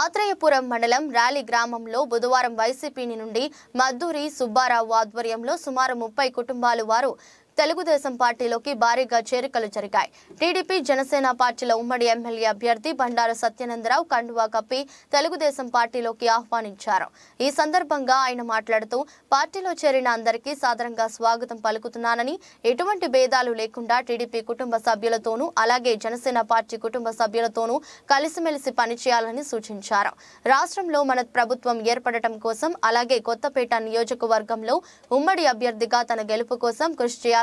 ఆత్రేయపురం మండలం ర్యాలీ గ్రామంలో బుధవారం వైసీపీ నుండి మద్దూరి సుబ్బారావు ఆధ్వర్యంలో సుమారు 30 కుటుంబాలు వారు తెలుగుదేశం పార్టీలోకి భారీగా చేరికలు జరిగాయి. టీడీపీ జనసేన పార్టీల ఉమ్మడి ఎమ్మెల్యే అభ్యర్థి బండారు సత్యానందరావు కండువా కప్పి తెలుగుదేశం పార్టీలోకి ఆహ్వానించారు. ఈ సందర్భంగా ఆయన మాట్లాడుతూ పార్టీలో చేరిన అందరికీ సాదరంగా స్వాగతం పలుకుతున్నానని, ఎటువంటి భేదాలు లేకుండా టీడీపీ కుటుంబ సభ్యులతోనూ అలాగే జనసేన పార్టీ కుటుంబ సభ్యులతోనూ కలిసిమెలిసి పనిచేయాలని సూచించారు. రాష్ట్రంలో మన ప్రభుత్వం ఏర్పడటం కోసం అలాగే కొత్తపేట నియోజకవర్గంలో ఉమ్మడి అభ్యర్థిగా తన గెలుపు కోసం కృషి చేయాలని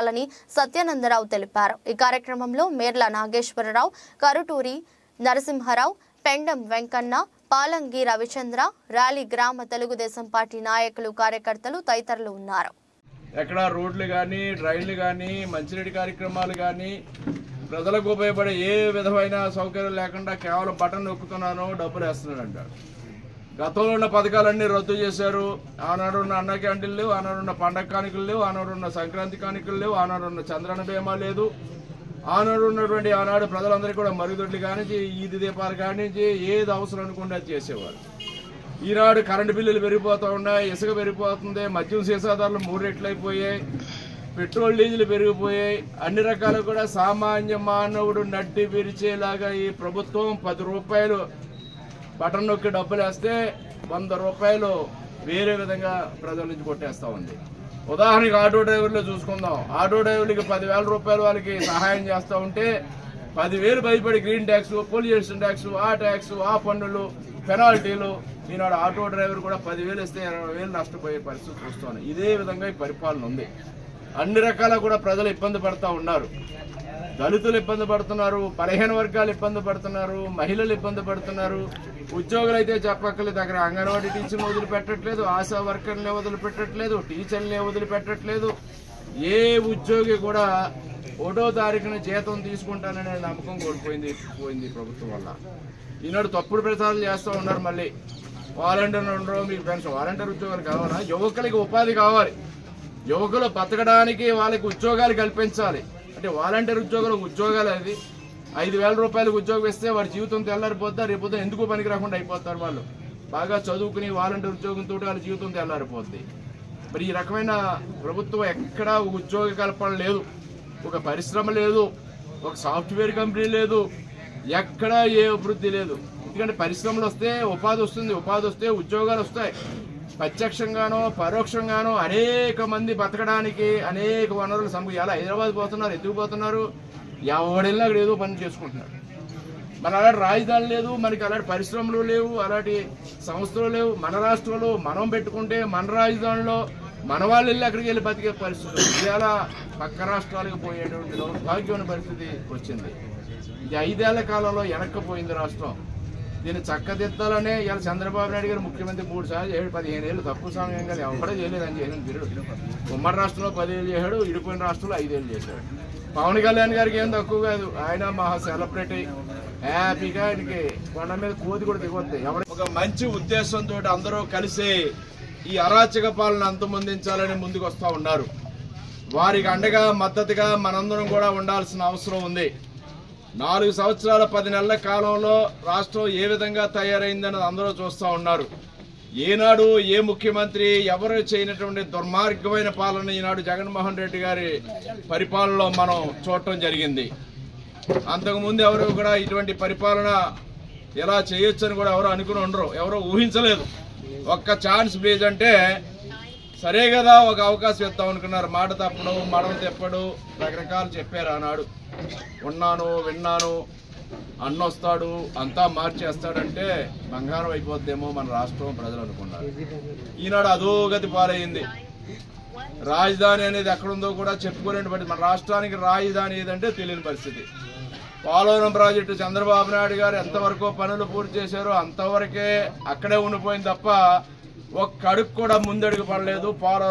సత్యానందరావు తెలిపారు. ఈ కార్యక్రమంలో మేర్ల నాగేశ్వరరావు, కరుటూరి నరసింహారావు, పెండం వెంకన్న, పాలంగి రవిచంద్ర, ర్యాలీ గ్రామ తెలుగుదేశం పార్టీ నాయకులు, కార్యకర్తలు తదితరులు ఉన్నారు. ఎక్కడ రోడ్లు కానీ, డ్రైన్లు కానీ, మంచినీటి కార్యక్రమాలు కానీ, ప్రజలకు ఉపయోగపడే ఏ విధమైన సౌకర్యం లేకుండా కేవలం బటన్ నొక్కుతున్నాను, డబ్బులు వేస్తున్నాడు అంటారు. గతంలో ఉన్న పథకాలన్నీ రద్దు చేశారు. ఆనాడు ఉన్న అన్న క్యాంటీన్లు లేవు, ఆనాడు ఉన్న పండగ కానుకలు లేవు, ఆనాడు ఉన్న సంక్రాంతి కానుకలు లేవు, ఆనాడు ఉన్న చంద్రన్న బీమా లేదు, ఆనాడు ప్రజలందరికీ కూడా మరుగుదొడ్లు కానించి, ఈది దీపాలు కానించి ఏది అవసరం అనుకుంటే అది చేసేవారు. ఈనాడు కరెంటు బిల్లులు పెరిగిపోతూ ఉన్నాయి, ఇసుక పెరిగిపోతుంది, మద్యం సీసా ధరలు 3 రెట్లు అయిపోయాయి, పెట్రోల్ డీజిల్ పెరిగిపోయాయి. అన్ని రకాలు కూడా సామాన్య మానవుడు నడ్డి విరిచేలాగా ఈ ప్రభుత్వం 10 రూపాయలు బటన్ నొక్కి డబ్బులు వేస్తే 100 రూపాయలు వేరే విధంగా ప్రజల నుంచి కొట్టేస్తూ ఉంది. ఉదాహరణకి ఆటో డ్రైవర్లు చూసుకుందాం. ఆటో డ్రైవర్లకి 10,000 రూపాయలు వాళ్ళకి సహాయం చేస్తూ ఉంటే 10,000 భయపడి గ్రీన్ ట్యాక్స్, పొల్యూషన్ ట్యాక్స్, ఆ ట్యాక్స్, ఆ పన్నులు, పెనాల్టీలు. ఈనాడు ఆటో డ్రైవర్ కూడా 10,000 ఇస్తే 20,000 నష్టపోయే పరిస్థితి చూస్తున్నాను. ఇదే విధంగా ఈ పరిపాలన ఉంది. అన్ని రకాల కూడా ప్రజలు ఇబ్బంది పడుతూ ఉన్నారు. దళితులు ఇబ్బంది పడుతున్నారు, బలహీన వర్గాలు ఇబ్బంది పడుతున్నారు, మహిళలు ఇబ్బంది పడుతున్నారు. ఉద్యోగులు అయితే చెప్పక్కర్లేదు. దగ్గర అంగన్వాడీ టీచర్లు వదిలిపెట్టట్లేదు, ఆశా వర్కర్ని వదిలిపెట్టట్లేదు, టీచర్ని వదిలిపెట్టట్లేదు. ఏ ఉద్యోగి కూడా 1వ తారీఖున జీతం తీసుకుంటాననే నమ్మకం పోయింది ప్రభుత్వం వల్ల. ఈనాడు తప్పుడు ప్రచారాలు చేస్తూ ఉన్నారు. మళ్ళీ వాలంటీర్లు ఉండరు, మీకు పెన్షన్. వాలంటీర్ ఉద్యోగాలు కావాలా? యువకులకి ఉపాధి కావాలి. యువకులు బతకడానికి వాళ్ళకి ఉద్యోగాలు కల్పించాలి. అంటే వాలంటీర్ ఉద్యోగాలు అది 5,000 రూపాయలకు ఉద్యోగం ఇస్తే వారి జీవితం తెల్లారిపోతారు. రేపు ఎందుకు పనికి రాకుండా అయిపోతారు. వాళ్ళు బాగా చదువుకుని వాలంటీర్ ఉద్యోగంతో వాళ్ళ జీవితం తెల్లారిపోద్ది. మరి ఈ రకమైన ప్రభుత్వం ఎక్కడా ఉద్యోగ కల్పన లేదు, ఒక పరిశ్రమ లేదు, ఒక సాఫ్ట్వేర్ కంపెనీ లేదు, ఎక్కడా ఏ అభివృద్ధి లేదు. ఎందుకంటే పరిశ్రమలు వస్తే ఉపాధి వస్తుంది, ఉపాధి వస్తే ఉద్యోగాలు వస్తాయి. ప్రత్యక్షంగానో పరోక్షంగానో అనేక మంది బతకడానికి అనేక వనరులు ఎలా హైదరాబాద్ పోతున్నారు, ఎందుకు పోతున్నారు? ఎవడెళ్ళినా అక్కడ ఏదో పని చేసుకుంటున్నారు. మన అలాంటి రాజధాని లేదు, మనకి అలాంటి పరిశ్రమలు లేవు, అలాంటి సంస్థలు లేవు. మన రాష్ట్రంలో మనం పెట్టుకుంటే మన రాజధానిలో మన వాళ్ళు వెళ్ళి అక్కడికి వెళ్ళి బతికే పరిస్థితి. ఇవాళ పక్క రాష్ట్రాలకు పోయేటువంటి దౌర్భాగ్యమైన పరిస్థితి వచ్చింది. ఇది 5 ఏళ్ల కాలంలో వెనక్కపోయింది రాష్ట్రం. దీన్ని చక్కదిద్దాలనే ఇవాళ చంద్రబాబు నాయుడు గారు ముఖ్యమంత్రి 3 సార్లు 15 ఏళ్ళు తక్కువ సమయం కాదు, ఎవడో చేయలేదని చేసిన తిరుడు. ఉమ్మడి రాష్ట్రంలో 10 ఏళ్ళు చేశాడు, ఇడిపోయిన రాష్ట్రంలో 5 ఏళ్ళు చేశాడు. పవన్ కళ్యాణ్ గారికి ఏం తక్కువ కాదు. ఆయన మహా సెలబ్రిటీ, హ్యాపీగా ఆయనకి కొండ మీద కోతి కూడా దిగొద్ది. ఒక మంచి ఉద్దేశంతో అందరూ కలిసి ఈ అరాచక పాలన అంతమొందించాలని ముందుకు వస్తూ ఉన్నారు. వారికి అండగా మద్దతుగా మనందరం కూడా ఉండాల్సిన అవసరం ఉంది. 4 సంవత్సరాల 10 నెలల కాలంలో రాష్ట్రం ఏ విధంగా తయారైందని అందరూ చూస్తూ ఉన్నారు. ఏనాడు ఏ ముఖ్యమంత్రి ఎవరు చేయనటువంటి దుర్మార్గమైన పాలన ఈనాడు జగన్మోహన్ రెడ్డి గారి పరిపాలనలో మనం చూడటం జరిగింది. అంతకుముందు ఎవరు కూడా ఇటువంటి పరిపాలన ఎలా చేయొచ్చని కూడా ఎవరు అనుకుని ఉండరు, ఎవరు ఊహించలేదు. ఒక్క ఛాన్స్ బేజ్ అంటే సరే కదా, ఒక అవకాశం ఇద్దాం అనుకున్నారు. మాట తప్పడు, మడమ తెప్పడు, రకరకాలు చెప్పారు. ఆనాడు ఉన్నాను, విన్నాను, అన్నొస్తాడు, అంతా మార్చేస్తాడంటే బంగారం అయిపోద్దేమో మన రాష్ట్రం ప్రజలు అనుకున్నారు. ఈనాడు అధోగతి పాలైంది. రాజధాని అనేది ఎక్కడుందో కూడా చెప్పుకోలేని పరిస్థితి. మన రాష్ట్రానికి రాజధాని ఏదంటే తెలియని పరిస్థితి. పోలవరం ప్రాజెక్టు చంద్రబాబు నాయుడు గారు ఎంతవరకు పనులు పూర్తి చేశారో అంతవరకే అక్కడే ఉండిపోయింది తప్ప ఒక్క అడుగు కూడా ముందడుగు పడలేదు. పోలవరం